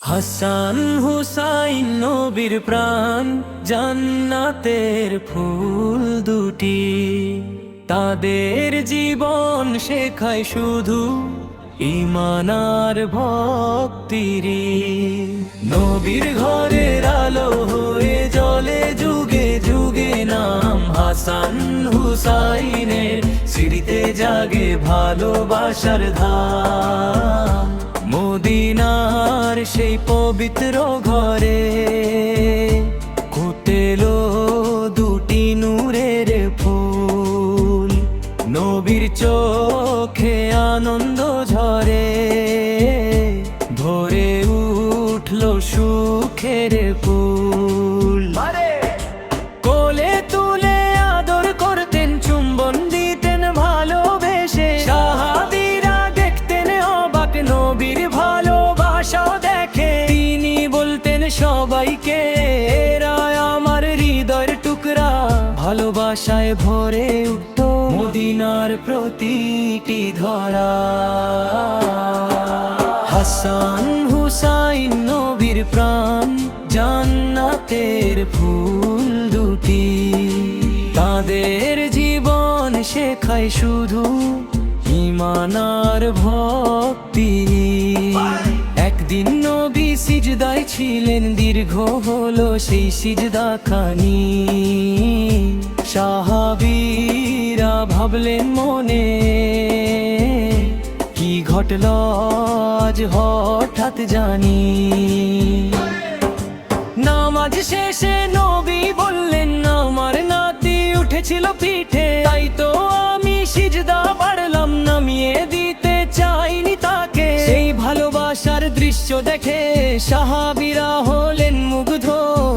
হাসান হুসাইন নবীর প্রাণ, জান্নাতের ফুল দুটি। তাদের জীবন শেখায় শুধু ঈমান আর ভক্তিরই। নবীর ঘরের আলো হয়ে জ্বলে যুগে যুগে নাম হাসান হুসাইনের। স্মৃতিতে জাগে ভালোবাসার ধাম, মদিনার সেই পবিত্র ঘরে ফুটেলো দুটি নূরের ফুল। নবীর চোখে আনন্দ ঝরে, ভরে উঠলো সুখের ফুল। কোলে তুলে আদর করতেন, চুম্বন দিতেন ভালোবেসে। সাহাবীরা দেখতেন অবাক নবীর ভালোবাসা দেখে। তিনি বলতেন সবাইকে, এরা আমার হৃদয়ের টুকরা। ভালোবাসায় ভরে উঠত মদিনার প্রতিটি ধরা। হাসান হুসাইন নবীর প্রাণ, জান্নাতের ফুল দুটি। তাদের জীবন শেখায় শুধু ঈমান আর ভক্তি। একদিন নবী সিজদায় ছিলেন, দীর্ঘ হলো সেই সিজদা খানি। সাহাবীরা ভাবলেন মনে, কি ঘটল আজ হঠাৎ জানি। নামাজ শেষে নবী বললেন, আমার নাতি উঠেছিল পিঠে। তাই তো আমি সিজদা বাড়লাম, নামিয়ে দিতে চাইনি তাকে। সেই ভালোবাসার দৃশ্য দেখে সাহাবীরা হলেন মুগ্ধ।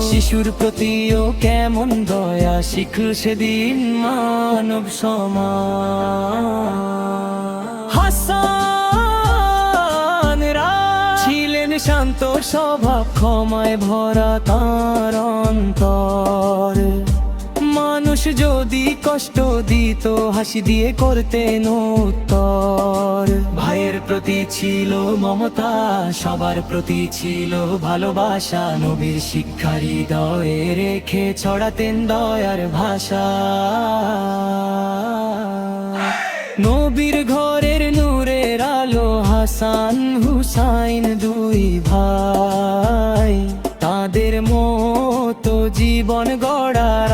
শিশুর প্রতিও কেমন দয়া শিখল সেদিন মানব সমাজ। হাসানরা ছিলেন শান্ত স্বভাব, ক্ষমায় ভরা তাঁর অন্তর। মানুষ যদি কষ্ট দিত, হাসি দিয়ে করতেন উত্তর। ভাইয়ের প্রতি ছিল মমতা, সবার প্রতি ছিল ভালোবাসা। নবীর শিক্ষা হৃদয়ে রেখে ছড়াতেন দয়ার ভাষা। নবীর ঘরের নূরের আলো হাসান হুসাইন দুই ভাই। তাদের মতো জীবন গড়ার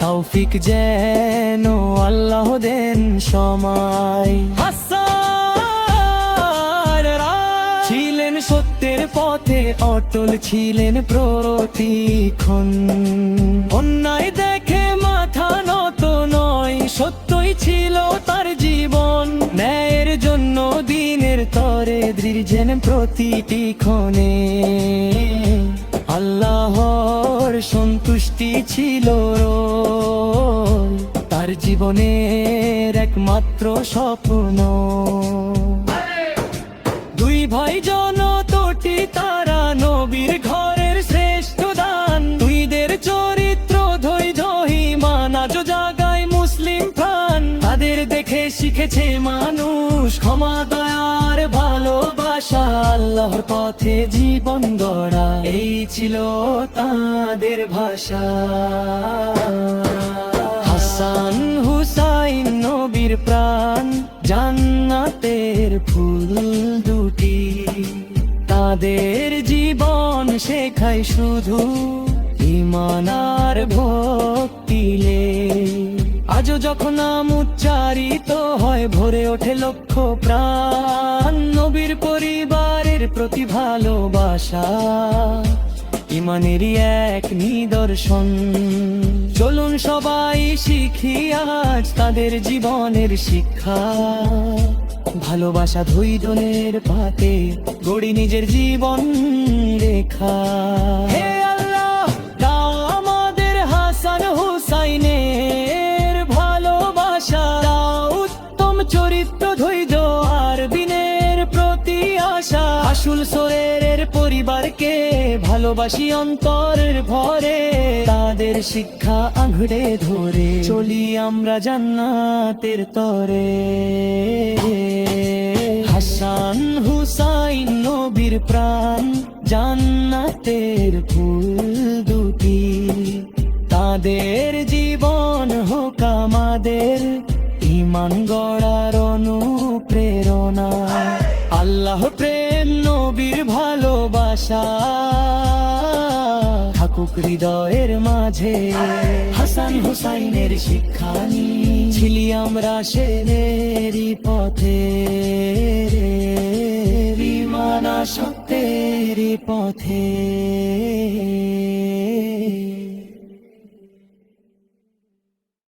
তৌফিক যেন আল্লাহ দেন সময়। হাসানরা ছিলেন সত্যের পথে অটল, ছিলেন প্রতিক্ষণ। অন্যায় দেখে মাথা নত নয়, সত্যই ছিল তার জীবন। ন্যায়ের জন্য দিনের তরে দৃঢ় যেন প্রতিটি ক্ষণে। আল্লাহর সন্তুষ্টি ছিল তার জীবনের একমাত্র স্বপ্ন। দুই ভাই জনতটি তারা, নবীর ঘরের শ্রেষ্ঠ দান। দুইদের চরিত্র ধৈর্য ঈমান আজও জাগায় মুসলিম প্রাণ। তাদের দেখে শিখেছে মানুষ ক্ষমা দয়ার ভালোবাসা। আল্লাহর পথে জীবন গড়া, এই ছিল তাদের ভাষা। হাসান হুসাইন নবীর প্রাণ, জান্নাতের ফুল দুটি। তাদের জীবন শেখায় শুধু ঈমান আর ভক্তিলে। আজও যখন নাম উচ্চারিত হয়, ভরে ওঠে লক্ষ প্রাণ। নবীর পরিবারের প্রতি ভালোবাসা ঈমানেরই এক নিদর্শন। চলুন সবাই শিখি আজ তাদের জীবনের শিক্ষা। ভালোবাসা ধৈর্যের পাতে গড়ি নিজের জীবন রেখা। হে আল্লাহ, দাও আমাদের হাসান হুসাইনের ভালোবাসা। দাও উত্তম চরিত্র, ধৈর্য আর বিনের প্রতি আশা। আসল সোরের পরিবারকে ভালোবাসি অন্তরের ভরে। তাদের শিক্ষা আঁকড়ে ধরে চলি আমরা জান্নাতের তরে। হাসান হুসাইন নবী নবীর প্রাণ জান্নাতের ফুল দুটি, তাদের জীবন হোক আমাদের ঈমান গড়ার অনুপ্রেরণা। আল্লাহ প্রেম নবীর ভালোবাসা থাকুক হৃদয়ের মাঝে, হাসান হুসাইনের শিক্ষা ছিলি আমরা সেনেরই পথে, ঈমান সত্যেরই পথে।